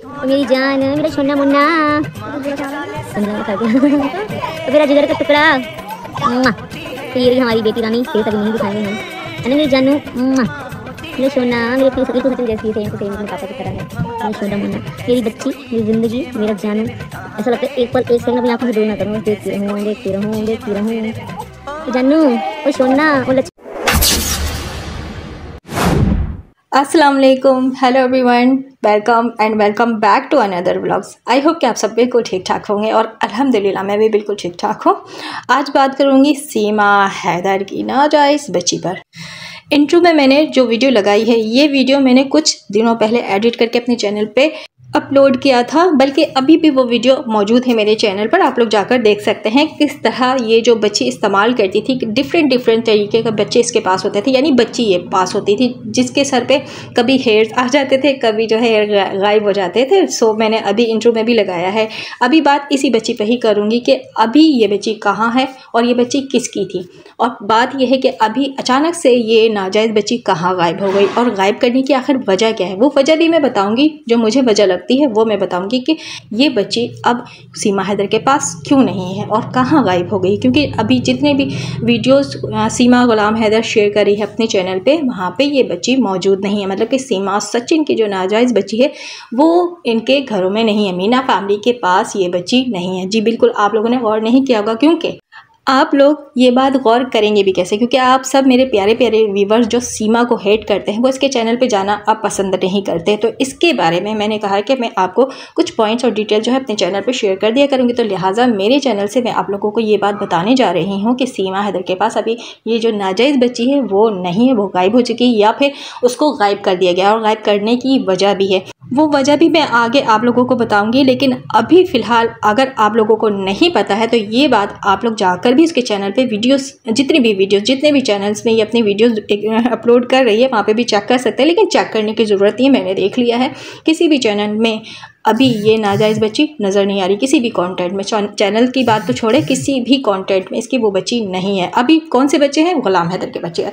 मेरी जान, मेरा छोना मुन्ना, तो मेरा जिगर का टुकड़ा। तो ये रही हमारी बेटी रानी, तेरे तक नहीं दिखाएंगे हम, है ना मेरी जानू। मेरा सोना, मेरे प्लीज सचिन जैसी है, सेम अपने पापा की तरह है। मेरा छोटा मुन्ना, मेरी बच्ची, मेरी जिंदगी, मेरा जानू। ऐसा लगता है एक पल एक सेकंड अपनी आंखों से दूर ना करूँ, देखती रहूँ देखती रहूँ देखती रहूँ। जानू, वो सोना, वो अस्सलाम वालेकुम, hello everyone, welcome back to another vlogs. I hope कि आप सब बिल्कुल ठीक ठाक होंगे और अल्हम्दुलिल्लाह मैं भी बिल्कुल ठीक ठाक हूँ। आज बात करूँगी सीमा हैदर की नाजायज़ बच्ची पर। इंट्रो में मैंने जो वीडियो लगाई है, ये वीडियो मैंने कुछ दिनों पहले एडिट करके अपने चैनल पे अपलोड किया था, बल्कि अभी भी वो वीडियो मौजूद है मेरे चैनल पर, आप लोग जाकर देख सकते हैं किस तरह ये जो बच्ची इस्तेमाल करती थी। डिफरेंट तरीके के बच्चे इसके पास होते थे, यानी बच्ची ये पास होती थी जिसके सर पे कभी हेयर्स आ जाते थे, कभी जो है हेयर गायब हो जाते थे। सो मैंने अभी इंट्रो में भी लगाया है। अभी बात इसी बच्ची पर ही करूँगी कि अभी ये बच्ची कहाँ है और ये बच्ची किसकी थी। और बात यह है कि अभी अचानक से ये नाजायज़ बच्ची कहाँ गायब हो गई और गायब करने की आखिर वजह क्या है, वो वजह भी मैं बताऊँगी। जो मुझे वजह लगती है वो मैं बताऊंगी कि ये बच्ची अब सीमा हैदर के पास क्यों नहीं है और कहाँ गायब हो गई। क्योंकि अभी जितने भी वीडियोस सीमा गुलाम हैदर शेयर करी है अपने चैनल पे, वहाँ पे ये बच्ची मौजूद नहीं है। मतलब कि सीमा सचिन की जो नाजायज़ बच्ची है वो इनके घरों में नहीं है, मीना फैमिली के पास ये बच्ची नहीं है। जी बिल्कुल, आप लोगों ने गौर नहीं किया होगा, क्योंकि आप लोग ये बात गौर करेंगे भी कैसे, क्योंकि आप सब मेरे प्यारे प्यारे व्यूवर्स जो सीमा को हेट करते हैं वो इसके चैनल पे जाना आप पसंद नहीं करते। तो इसके बारे में मैंने कहा है कि मैं आपको कुछ पॉइंट्स और डिटेल जो है अपने चैनल पे शेयर कर दिया करूँगी। तो लिहाजा मेरे चैनल से मैं आप लोगों को ये बात बताने जा रही हूँ कि सीमा हैदर के पास अभी ये जो नाजायज़ बच्ची है वो नहीं है, वो गायब हो चुकी है या फिर उसको गायब कर दिया गया। और गायब करने की वजह भी है, वो वजह भी मैं आगे आप लोगों को बताऊंगी। लेकिन अभी फ़िलहाल अगर आप लोगों को नहीं पता है तो ये बात आप लोग जाकर भी उसके चैनल पे वीडियोस, जितने भी चैनल्स में ये अपनी वीडियोस अपलोड कर रही है वहाँ पे भी चेक कर सकते हैं। लेकिन चेक करने की ज़रूरत नहीं है, मैंने देख लिया है किसी भी चैनल में अभी ये नाजायज़ बच्ची नज़र नहीं आ रही। किसी भी कंटेंट में, चैनल की बात तो छोड़े, किसी भी कंटेंट में इसकी वो बच्ची नहीं है। अभी कौन से बच्चे हैं? गुलाम हैदर के बच्चे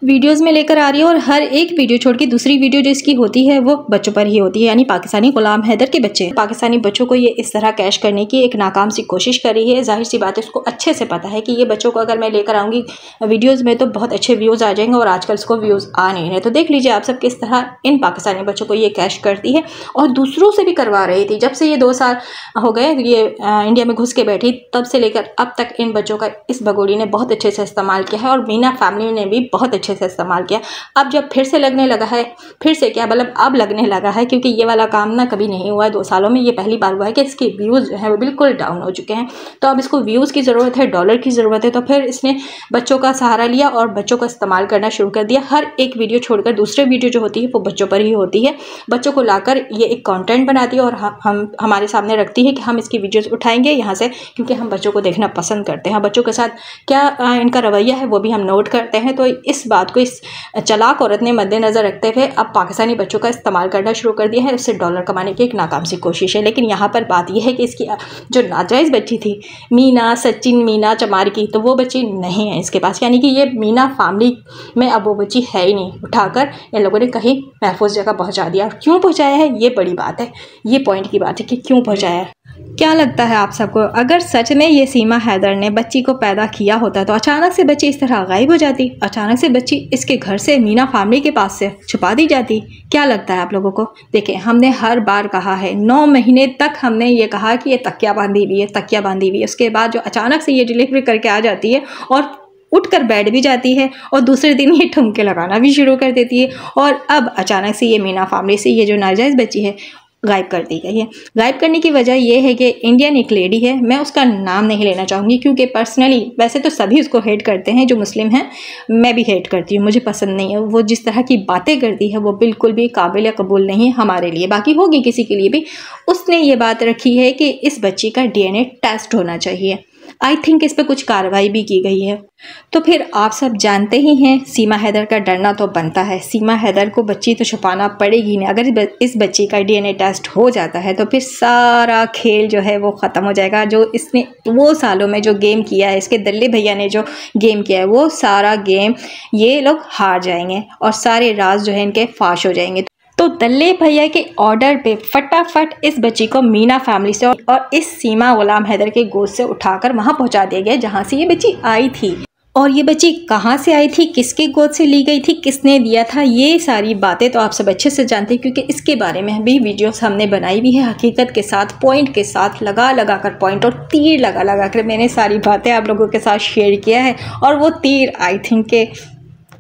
वीडियोस में लेकर आ रही है और हर एक वीडियो छोड़ के दूसरी वीडियो जो इसकी होती है वो बच्चों पर ही होती है, यानी पाकिस्तानी गुलाम हैदर के बच्चे। पाकिस्तानी बच्चों को ये इस तरह कैश करने की एक नाकाम सी कोशिश कर रही है। जाहिर सी बात है, इसको अच्छे से पता है कि ये बच्चों को अगर मैं लेकर आऊँगी वीडियोज़ में तो बहुत अच्छे व्यूज़ आ जाएंगे, और आजकल इसको व्यूज़ आ नहीं रहे। तो देख लीजिए आप सब किस तरह इन पाकिस्तानी बच्चों को ये कैश करती है और दूसरों से भी करवा रही थी। जब से ये 2 साल हो गए ये इंडिया में घुस के बैठी, तब से लेकर अब तक इन बच्चों का इस बगोड़ी ने बहुत अच्छे से इस्तेमाल किया है और मीना फैमिली ने भी बहुत अच्छे से इस्तेमाल किया। अब जब फिर से लगने लगा है, फिर से क्या मतलब अब लगने लगा है, क्योंकि ये वाला काम ना कभी नहीं हुआ है 2 सालों में, ये पहली बार हुआ है कि इसके व्यूज़ जो है वो बिल्कुल डाउन हो चुके हैं। तो अब इसको व्यूज़ की ज़रूरत है, डॉलर की ज़रूरत है। तो फिर इसने बच्चों का सहारा लिया और बच्चों का इस्तेमाल करना शुरू कर दिया। हर एक वीडियो छोड़कर दूसरे वीडियो जो होती है वो बच्चों पर ही होती है। बच्चों को लाकर ये एक कंटेंट बनाती है और हम हमारे सामने रखती है कि हम इसकी वीडियोज़ उठाएंगे यहाँ से, क्योंकि हम बच्चों को देखना पसंद करते हैं। बच्चों के साथ क्या इनका रवैया है वो भी हम नोट करते हैं। तो इस बात को इस चालाक औरत ने मद्देनज़र रखते हुए अब पाकिस्तानी बच्चों का इस्तेमाल करना शुरू कर दिया है। उससे डॉलर कमाने की एक नाकाम सी कोशिश है। लेकिन यहाँ पर बात यह है कि इसकी जो नाजायज़ बच्ची थी मीना सचिन मीना चमार की, तो वो बच्ची नहीं है इसके पास, यानी कि ये मीना फैमिली में अब वो बच्ची है ही नहीं। उठाकर इन लोगों ने कहीं महफूज जगह पहुँचा दिया। क्यों पहुँचाया है ये बड़ी बात है, ये पॉइंट की बात है कि क्यों पहुँचाया है। क्या लगता है आप सबको, अगर सच में ये सीमा हैदर ने बच्ची को पैदा किया होता तो अचानक से बच्ची इस तरह गायब हो जाती? अचानक से बच्ची इसके घर से मीना फैमिली के पास से छुपा दी जाती? क्या लगता है आप लोगों को? देखिए, हमने हर बार कहा है, 9 महीने तक हमने ये कहा कि ये तकिया बांधी हुई है, तकिया बांधी हुई है। उसके बाद जो अचानक से ये डिलीवरी करके आ जाती है और उठकर बैठ भी जाती है और दूसरे दिन ये ठुमके लगाना भी शुरू कर देती है। और अब अचानक से ये मीना फैमिली से ये जो नाजायज़ बच्ची है गायब कर दी गई है। गायब करने की वजह यह है कि इंडियन एक लेडी है, मैं उसका नाम नहीं लेना चाहूँगी क्योंकि पर्सनली वैसे तो सभी उसको हेट करते हैं जो मुस्लिम हैं, मैं भी हेट करती हूँ, मुझे पसंद नहीं है। वो जिस तरह की बातें करती है वो बिल्कुल भी काबिल कबूल नहीं है हमारे लिए, बाकी होगी किसी के लिए भी। उसने ये बात रखी है कि इस बच्ची का DNA टेस्ट होना चाहिए। आई थिंक इस पर कुछ कार्रवाई भी की गई है। तो फिर आप सब जानते ही हैं सीमा हैदर का डरना तो बनता है। सीमा हैदर को बच्ची तो छुपाना पड़ेगी नहीं। अगर इस बच्ची का DNA टेस्ट हो जाता है तो फिर सारा खेल जो है वो ख़त्म हो जाएगा। जो इसने वो सालों में जो गेम किया है, इसके दल्ले भैया ने जो गेम किया है, वो सारा गेम ये लोग हार जाएंगे और सारे राज जो है इनके फाश हो जाएंगे। तो दल्ले भैया के ऑर्डर पे फटाफट इस बच्ची को मीना फैमिली से और इस सीमा गुलाम हैदर के गोद से उठाकर वहाँ पहुँचा दिया गया जहाँ से ये बच्ची आई थी। और ये बच्ची कहाँ से आई थी, किसके गोद से ली गई थी, किसने दिया था, ये सारी बातें तो आप सब अच्छे से जानते हैं क्योंकि इसके बारे में भी वीडियोस हमने बनाई भी है हकीकत के साथ, पॉइंट के साथ, लगा लगा कर पॉइंट और तीर लगा लगा कर मैंने सारी बातें आप लोगों के साथ शेयर किया है। और वो तीर आई थिंक के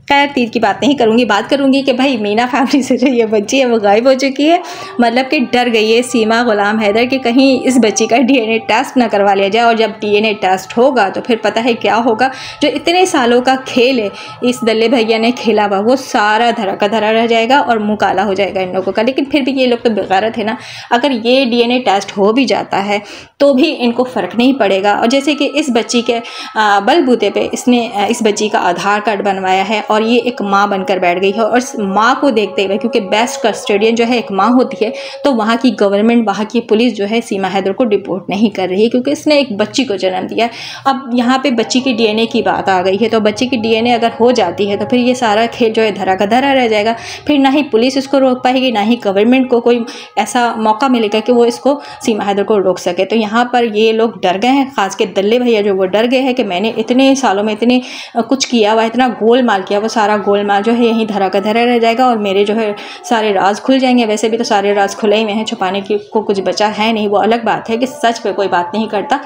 खैर तीर की बात नहीं करूँगी, बात करूँगी कि भाई मीना फैमिली से जो ये बच्ची है वो गायब हो चुकी है। मतलब कि डर गई है सीमा गुलाम हैदर कि कहीं इस बच्ची का डीएनए टेस्ट ना करवा लिया जाए और जब डीएनए टेस्ट होगा तो फिर पता है क्या होगा। जो इतने सालों का खेल है इस दल्ले भैया ने खेला हुआ वो सारा धरा का धरा रह जाएगा और मुँह काला हो जाएगा इन लोगों का। लेकिन फिर भी ये लोग तो बेगैरत है ना, अगर ये डीएनए टेस्ट हो भी जाता है तो भी इनको फ़र्क नहीं पड़ेगा। और जैसे कि इस बच्ची के बलबूते पे इसने इस बच्ची का आधार कार्ड बनवाया है और ये एक माँ बनकर बैठ गई है। और इस माँ को देखते हुए क्योंकि बेस्ट कस्टोडियन जो है एक माँ होती है तो वहाँ की गवर्नमेंट, वहाँ की पुलिस जो है सीमा हैदर को डिपोर्ट नहीं कर रही है क्योंकि इसने एक बच्ची को जन्म दिया। अब यहाँ पे बच्ची की डीएनए की बात आ गई है तो बच्ची की डीएनए अगर हो जाती है तो फिर ये सारा खेल जो है धरा का धरा रह जाएगा। फिर ना ही पुलिस इसको रोक पाएगी, ना ही गवर्नमेंट को कोई ऐसा मौका मिलेगा कि वो इसको सीमा हैदर को रोक सके। तो यहाँ पर ये लोग डर गए हैं, खास के दल्ले भैया जो वो डर गए हैं कि मैंने इतने सालों में इतने कुछ किया हुआ, इतना गोलमाल किया, वो सारा गोलमाल जो है यहीं धरा का धरा रह जाएगा और मेरे जो है सारे राज खुल जाएंगे। वैसे भी तो सारे राज खुले ही हैं, छुपाने की को कुछ बचा है नहीं। वो अलग बात है कि सच पे कोई बात नहीं करता।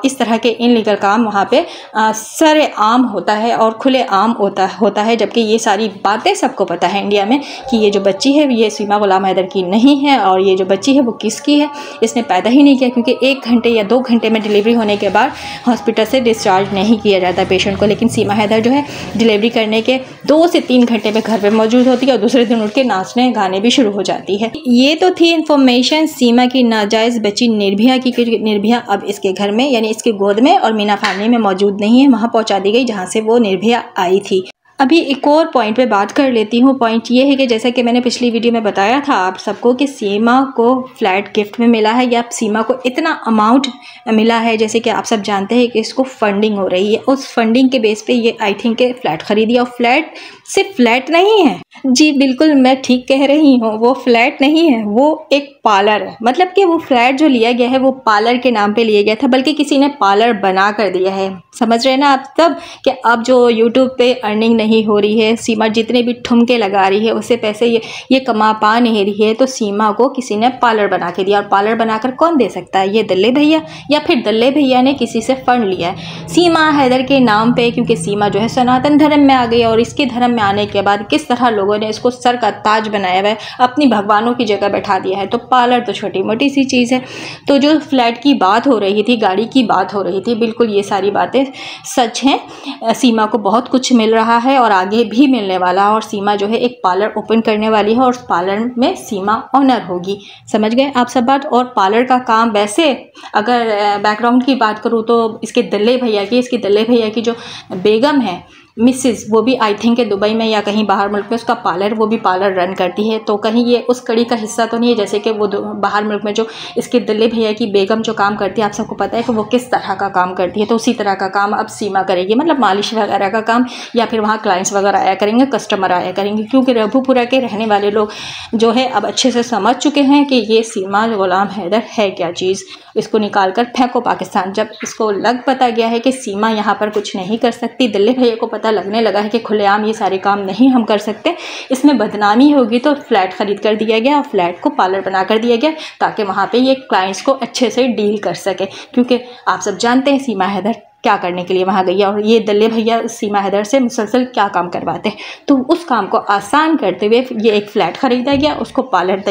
इस तरह के इनलीगल काम वहाँ पे सरेआम होता है और खुले आम होता है, जबकि ये सारी बातें सबको पता है इंडिया में कि ये जो बच्ची है ये सीमा गुलाम हैदर की नहीं है और ये जो बच्ची है वो किसकी है, इसने पैदा ही नहीं किया। क्योंकि 1 घंटे या 2 घंटे में डिलीवरी होने के बाद हॉस्पिटल से डिस्चार्ज नहीं किया जाता पेशेंट को, लेकिन सीमा हैदर जो है डिलीवरी करने के 2 से 3 घंटे में घर पे मौजूद होती है और दूसरे दिन उठ के नाचने गाने भी शुरू हो जाती है। ये तो थी इन्फॉर्मेशन सीमा की नाजायज़ बच्ची निर्भया की। निर्भया अब इसके घर में यानी इसके गोद में और मीना फैमिली में मौजूद नहीं है, वहाँ पहुँचा दी गई जहाँ से वो निर्भया आई थी। अभी एक और पॉइंट पे बात कर लेती हूँ। पॉइंट ये है कि जैसा कि मैंने पिछली वीडियो में बताया था आप सबको कि सीमा को फ्लैट गिफ्ट में मिला है या सीमा को इतना अमाउंट मिला है, जैसे कि आप सब जानते हैं कि इसको फंडिंग हो रही है। उस फंडिंग के बेस पे ये आई थिंक के फ्लैट खरीदी और फ्लैट सिर्फ फ्लैट नहीं है, जी बिल्कुल मैं ठीक कह रही हूँ, वो फ्लैट नहीं है, वो एक पार्लर है। मतलब कि वो फ्लैट जो लिया गया है वो पार्लर के नाम पे लिया गया था, बल्कि किसी ने पार्लर बना कर दिया है। समझ रहे हैं ना आप तब कि अब जो यूट्यूब पे अर्निंग नहीं हो रही है, सीमा जितने भी ठुमके लगा रही है उससे पैसे ये कमा पा नहीं रही है, तो सीमा को किसी ने पार्लर बना के दिया। और पार्लर बनाकर कौन दे सकता है, ये दल्ले भैया, या फिर दल्ले भैया ने किसी से फंड लिया है सीमा हैदर के नाम पे। क्योंकि सीमा जो है सनातन धर्म में आ गई और इसके धर्म में आने के बाद किस तरह लोगों ने इसको सर का ताज बनाया हुआ है, अपनी भगवानों की जगह बैठा दिया है। तो पार्लर तो छोटी मोटी सी चीज़ है। तो जो फ्लैट की बात हो रही थी, गाड़ी की बात हो रही थी, बिल्कुल ये सारी बातें सच हैं। सीमा को बहुत कुछ मिल रहा है और आगे भी मिलने वाला है। और सीमा जो है एक पार्लर ओपन करने वाली है और उस पार्लर में सीमा ऑनर होगी। समझ गए आप सब बात। और पार्लर का काम वैसे अगर बैकग्राउंड की बात करूँ तो इसके दल्ले भैया की जो बेगम है मिसेस, वो भी आई थिंक दुबई में या कहीं बाहर मुल्क में उसका पार्लर, वो भी पार्लर रन करती है। तो कहीं ये उस कड़ी का हिस्सा तो नहीं है जैसे कि वो बाहर मुल्क में जो इसके दल्ले भैया की बेगम जो काम करती है, आप सबको पता है कि वो किस तरह का काम करती है। तो उसी तरह का काम अब सीमा करेगी, मतलब मालिश वगैरह का काम, या फिर वहाँ क्लाइंट्स वगैरह आया करेंगे, कस्टमर आया करेंगे। क्योंकि रघुपुरा के रहने वाले लोग जो है अब अच्छे से समझ चुके हैं कि ये सीमा गुलाम हैदर है क्या चीज़। इसको निकाल कर फेंको पाकिस्तान। जब इसको लग पता गया है कि सीमा यहाँ पर कुछ नहीं कर सकती, दल्ले भैया को पता लगने लगा है कि खुलेआम ये सारे काम नहीं हम कर सकते, इसमें बदनामी होगी, तो फ्लैट ख़रीद कर दिया गया और फ्लैट को पार्लर बना कर दिया गया ताकि वहाँ पे ये क्लाइंट्स को अच्छे से डील कर सके। क्योंकि आप सब जानते हैं सीमा हैदर क्या करने के लिए वहाँ गई है और ये दल्ले भैया सीमा हैदर से मुसलसल क्या काम करवाते हैं। तो उस काम को आसान करते हुए ये एक फ़्लैट ख़रीदा गया, उसको पार्लर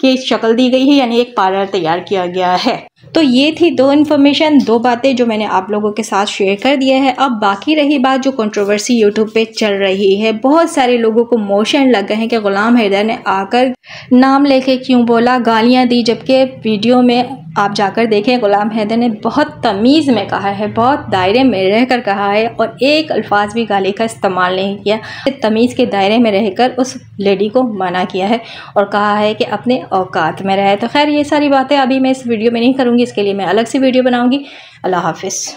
की शक्ल दी गई है, यानी एक पार्लर तैयार किया गया है। तो ये थी 2 इन्फॉर्मेशन, 2 बातें जो मैंने आप लोगों के साथ शेयर कर दिया है। अब बाकी रही बात जो कंट्रोवर्सी यूट्यूब पे चल रही है, बहुत सारे लोगों को मोशन लग गए हैं कि गुलाम हैदर ने आकर नाम लेके क्यों बोला, गालियाँ दी, जबकि वीडियो में आप जाकर देखें गुलाम हैदर ने बहुत तमीज़ में कहा है, बहुत दायरे में रहकर कहा है और एक अल्फाज भी गाली का इस्तेमाल नहीं किया। तमीज़ के दायरे में रहकर उस लेडी को मना किया है और कहा है कि अपने औकात में रहे। तो खैर ये सारी बातें अभी मैं इस वीडियो में नहीं करूँगी, इसके लिए मैं अलग से वीडियो बनाऊँगी। अल्लाह हाफिज़।